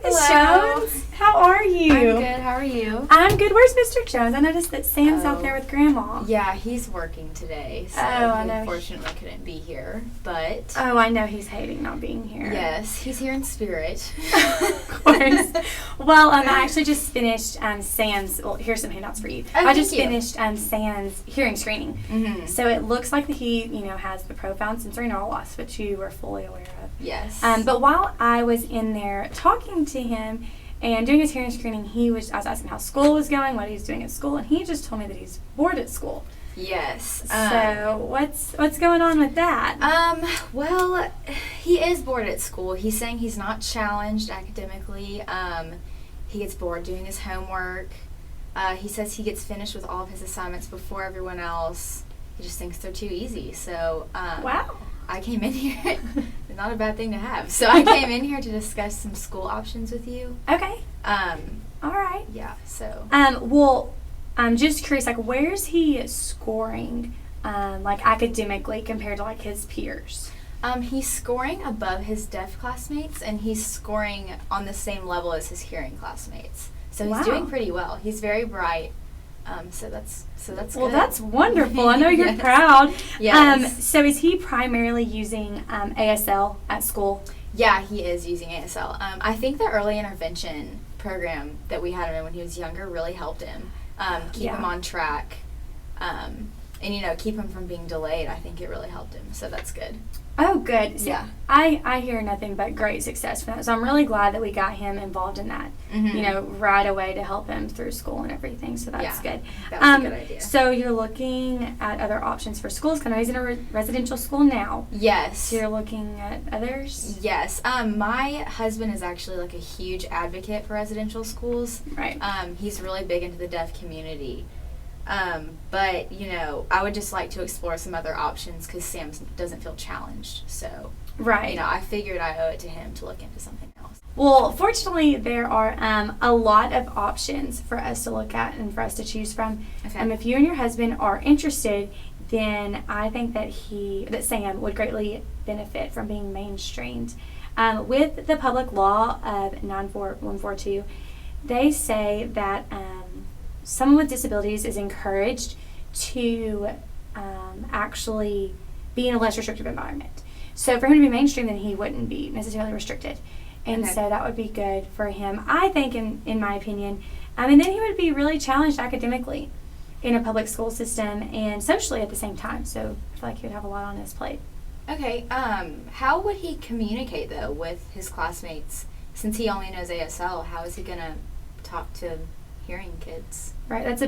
Miss Hello. Jones, how are you? I'm good. How are you? I'm good. Where's Mr. Jones? I noticed that Sam's out there with Grandma. Yeah, he's working today, so I he know. unfortunately couldn't be here. But Oh, I know he's hating not being here. yes, he's here in spirit. Of course. Well, I actually just finished Sam's. Well, here's some handouts for you. Oh, I just thank you. finished Sam's hearing screening. Mm-hmm. So it looks like that he, has the profound sensory neural loss, which you were fully aware of. Yes. But while I was in there talking to him and doing his hearing screening, I was asking how school was going, what he's doing at school, and he just told me that he's bored at school. Yes. So what's going on with that? Well, he is bored at school. He's saying he's not challenged academically. He gets bored doing his homework. He says he gets finished with all of his assignments before everyone else. He just thinks they're too easy. So Wow. I came in here, not a bad thing to have. So I came in here to discuss some school options with you. Okay. All right. Yeah, so. Well, I'm just curious, where's he scoring, academically compared to his peers? He's scoring above his deaf classmates, and he's scoring on the same level as his hearing classmates. So he's Wow. doing pretty well. He's very bright. So that's Well, good. that's wonderful. I know you're Yes. proud. Yes. So is he primarily using ASL at school? Yeah, he is using ASL. I think the early intervention program that we had him in when he was younger really helped him keep Yeah. him on track, and keep him from being delayed. I think it really helped him. So that's good. Oh, good. So Yeah. I hear nothing but great success from that. So I'm really glad that we got him involved in that, Mhm. right away to help him through school and everything. So that's Yeah, good. that was a good idea. So you're looking at other options for schools. Because I know he's in a residential school now. Yes. So you're looking at others? Yes. My husband is actually a huge advocate for residential schools. Right. He's really big into the deaf community. But, I would just like to explore some other options because Sam doesn't feel challenged. So, Right. I figured I owe it to him to look into something else. Well, fortunately, there are a lot of options for us to look at and for us to choose from. Okay. If you and your husband are interested, then I think that Sam would greatly benefit from being mainstreamed. With the public law of 94142, they say that someone with disabilities is encouraged to actually be in a less restrictive environment. So for him to be mainstream, then he wouldn't be necessarily restricted. And Okay. so that would be good for him, I think, in my opinion. And then he would be really challenged academically in a public school system and socially at the same time. So I feel like he would have a lot on his plate. Okay. How would he communicate, though, with his classmates? Since he only knows ASL, how is he going to talk to hearing kids? Right, that's a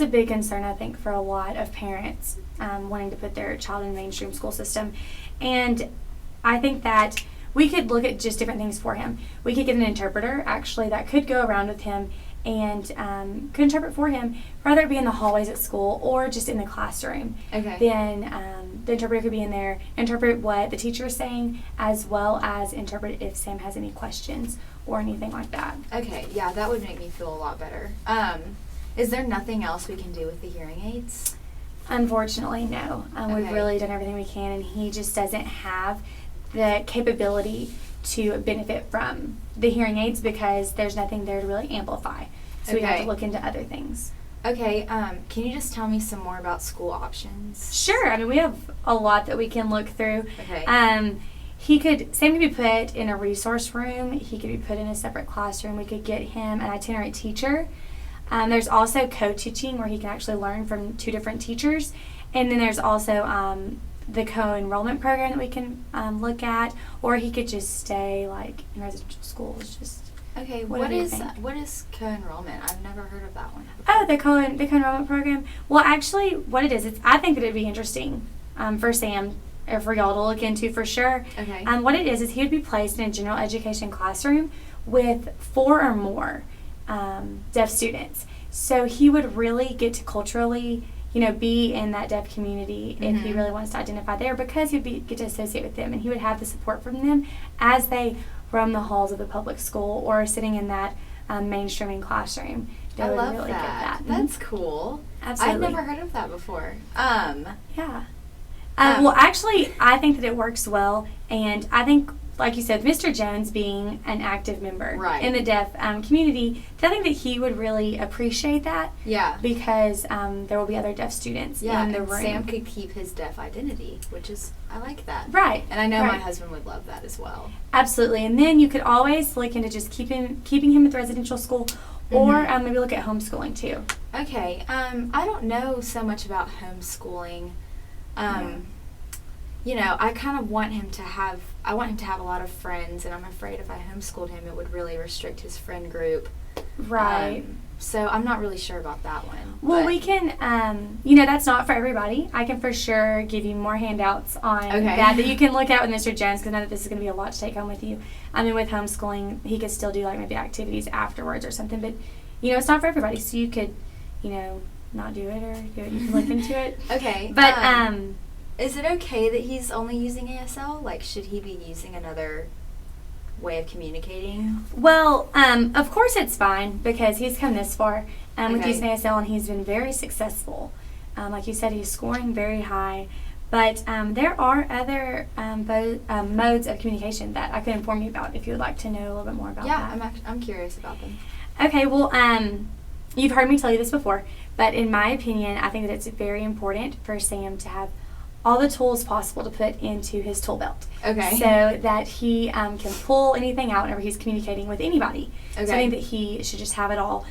big concern, I think, for a lot of parents wanting to put their child in a mainstream school system. And I think that we could look at just different things for him. We could get an interpreter, actually, that could go around with him and could interpret for him, whether it be in the hallways at school or just in the classroom. Okay. Then the interpreter could be in there, interpret what the teacher is saying, as well as interpret if Sam has any questions or anything like that. Okay, yeah, that would make me feel a lot better. Is there nothing else we can do with the hearing aids? Unfortunately, no. We've Okay. really done everything we can, and he just doesn't have the capability to benefit from the hearing aids because there's nothing there to really amplify. So we have Okay. to look into other things. Okay, can you just tell me some more about school options? Sure. We have a lot that we can look through. Okay. Sam could be put in a resource room. He could be put in a separate classroom. We could get him an itinerant teacher. There's also co-teaching where he can actually learn from two different teachers. And then there's also the co-enrollment program that we can look at, or he could just stay in residential schools. Okay, What what do you is think? what is co-enrollment? I've never heard of that one. Oh, the co-enrollment program. Well, actually, what it is, I think that it'd be interesting for Sam or for y'all to look into for sure. Okay. What it is he would be placed in a general education classroom with 4 or more deaf students. So he would really get to culturally, be in that deaf community if he Mhm. really wants to identify there, because he'd get to associate with them, and he would have the support from them as they roam the halls of the public school or sitting in that mainstreaming classroom. They I would love really get that. that. That's cool. Absolutely. I've never heard of that before. Yeah. Well, actually, I think that it works well, and I think like you said, Mr. Jones being an active member Right. in the deaf community, I think that he would really appreciate that. Yeah. Because there will be other deaf students Yeah, in the and room. Sam could keep his deaf identity, which is, I like that. Right. And I know right. my husband would love that as well. Absolutely. And then you could always look into just keeping him at the residential school, or maybe look at homeschooling too. Okay. I don't know so much about homeschooling. You know, I kind of want him to have a lot of friends, and I'm afraid if I homeschooled him, it would really restrict his friend group. Right. So I'm not really sure about that one. Well, we can, that's not for everybody. I can for sure give you more handouts on that you can look at with Mr. Jones, because I know that this is going to be a lot to take home with you. I mean, with homeschooling, he could still do like maybe activities afterwards or something, but, it's not for everybody. So you could, not do it or do it. You can look into it. Okay. But, is it okay that he's only using ASL? Like, should he be using another way of communicating? Well, of course it's fine, because he's come this far with using ASL, and he's been very successful. Like you said, he's scoring very high. But there are other modes of communication that I could inform you about if you would like to know a little bit more about that. Yeah, I'm curious about them. Okay, well, you've heard me tell you this before, but in my opinion, I think that it's very important for Sam to have all the tools possible to put into his tool belt. Okay. So that he can pull anything out whenever he's communicating with anybody. Okay. So I think that he should just have it all.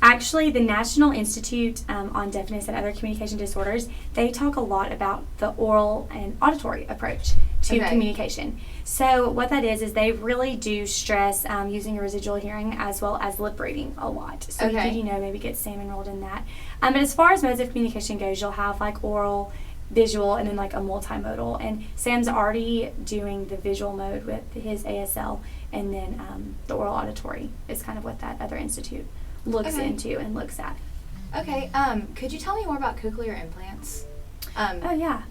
Actually, the National Institute on Deafness and Other Communication Disorders, they talk a lot about the oral and auditory approach to communication. So what that is they really do stress using your residual hearing as well as lip reading a lot. So you could, maybe get Sam enrolled in that. But as far as modes of communication goes, you'll have like oral, visual, and then like a multimodal. And Sam's already doing the visual mode with his ASL, and then the oral auditory is kind of what that other institute looks into and looks at. Okay. Could you tell me more about cochlear implants? Oh yeah.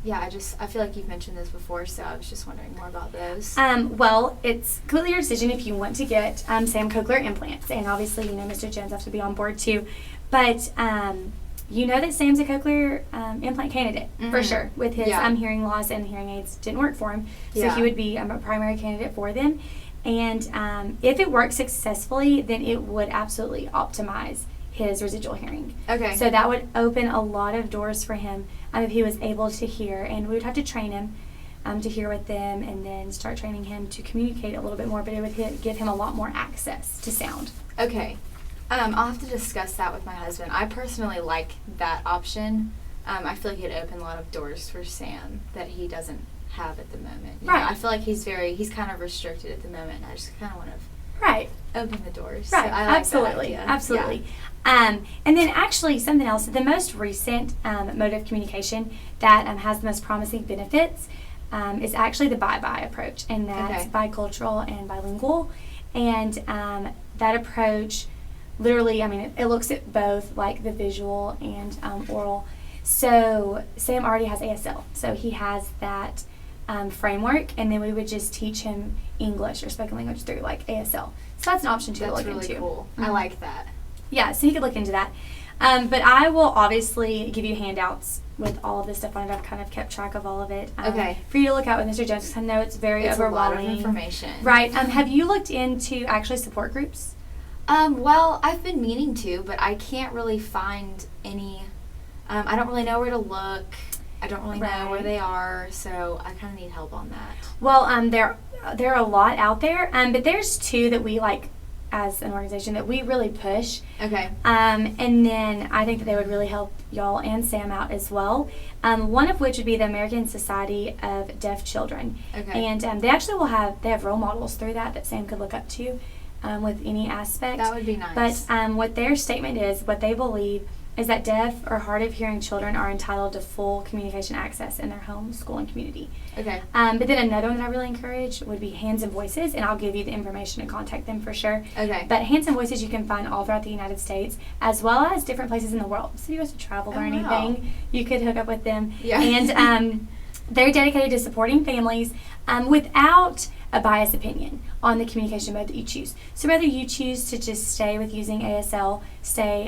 Yeah, I feel like you've mentioned this before, so I was just wondering more about those. Well, it's completely your decision if you want to get Sam cochlear implants, and obviously, Mr. Jones has to be on board too. But you know that Sam's a cochlear implant candidate for sure. With his hearing loss and hearing aids didn't work for him, so he would be a primary candidate for them. And if it works successfully, then it would absolutely optimize his residual hearing. Okay. So that would open a lot of doors for him if he was able to hear. And we would have to train him to hear with them, and then start training him to communicate a little bit more. But it would give him a lot more access to sound. Okay. I'll have to discuss that with my husband. I personally like that option. I feel like it'd open a lot of doors for Sam that he doesn't have at the moment. You know, I feel like he's kind of restricted at the moment, and I just kind of want to open the doors. Right. So I like Absolutely. that idea. Absolutely. Yeah. And then actually something else, the most recent mode of communication that has the most promising benefits is actually the bye-bye approach, and that's bicultural and bilingual. And that approach literally, it looks at both like the visual and oral. So Sam already has ASL, so he has that framework, and then we would just teach him English or spoken language through like ASL. So that's an option to look really into. Cool. I like that. Yeah, so you could look into that. But I will obviously give you handouts with all of this stuff on it. I've kind of kept track of all of it. For you to look at with Mr. Jones, because I know it's very overwhelming. It's a lot of information. Right. Have you looked into actually support groups? Well, I've been meaning to, but I can't really find any. I don't really know where to look. I don't really know where they are, so I kind of need help on that. Well, there are a lot out there, but there's two that we like as an organization that we really push. Okay. And then I think that they would really help y'all and Sam out as well. One of which would be the American Society of Deaf Children. Okay. And they actually they have role models through that Sam could look up to with any aspect. That would be nice. But what their statement is, what they believe is that deaf or hard of hearing children are entitled to full communication access in their home, school, and community. Okay. But then another one that I really encourage would be Hands and Voices, and I'll give you the information to contact them for sure. Okay. But Hands and Voices you can find all throughout the United States, as well as different places in the world. So if you have to travel or anything, you could hook up with them. Yeah. And they're dedicated to supporting families without a biased opinion on the communication mode that you choose. So whether you choose to just stay with using ASL, stay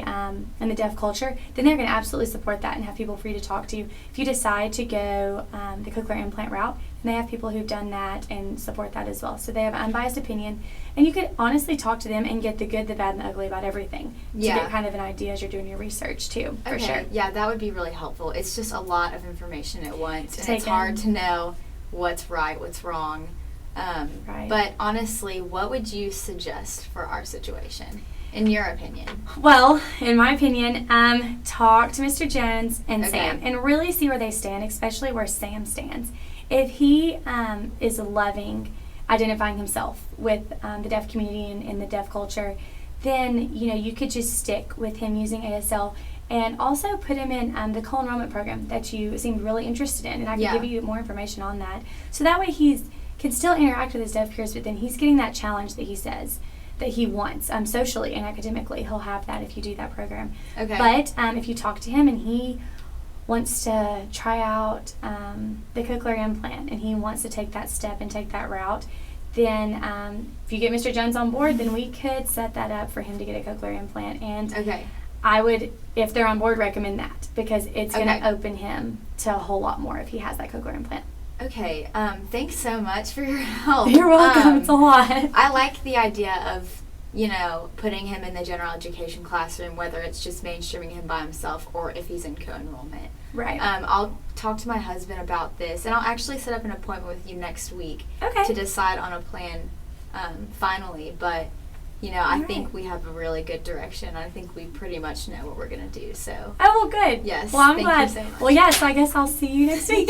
in the deaf culture, then they're going to absolutely support that and have people for you to talk to. If you decide to go the cochlear implant route, And they have people who've done that and support that as well. So they have an unbiased opinion. And you could honestly talk to them and get the good, the bad, and the ugly about everything. Yeah. To get kind of an idea as you're doing your research, too, for sure. Yeah, that would be really helpful. It's just a lot of information at once. And Take it's hard in. to know what's right, what's wrong. Right. But honestly, what would you suggest for our situation, in your opinion? Well, in my opinion, talk to Mr. Jones and Okay. Sam and really see where they stand, especially where Sam stands. If he is loving identifying himself with the deaf community and the deaf culture, then you could just stick with him using ASL and also put him in the co-enrollment program that you seemed really interested in, and I can give you more information on that. So that way he can still interact with his deaf peers, but then he's getting that challenge that he says that he wants socially and academically. He'll have that if you do that program. Okay. But if you talk to him and he wants to try out the cochlear implant and he wants to take that step and take that route, then if you get Mr. Jones on board, then we could set that up for him to get a cochlear implant. And Okay. I would, if they're on board, recommend that because it's going Okay. to open him to a whole lot more if he has that cochlear implant. Okay. Thanks so much for your help. You're welcome. It's a lot. I like the idea of, putting him in the general education classroom, whether it's just mainstreaming him by himself or if he's in co-enrollment. Right. I'll talk to my husband about this, and I'll actually set up an appointment with you next week Okay. to decide on a plan finally. But, I All think right. we have a really good direction. I think we pretty much know what we're going to do. So, Oh, well, good. Yes, Well, I'm thank you glad. so much. Well, yeah, so I guess I'll see you next week.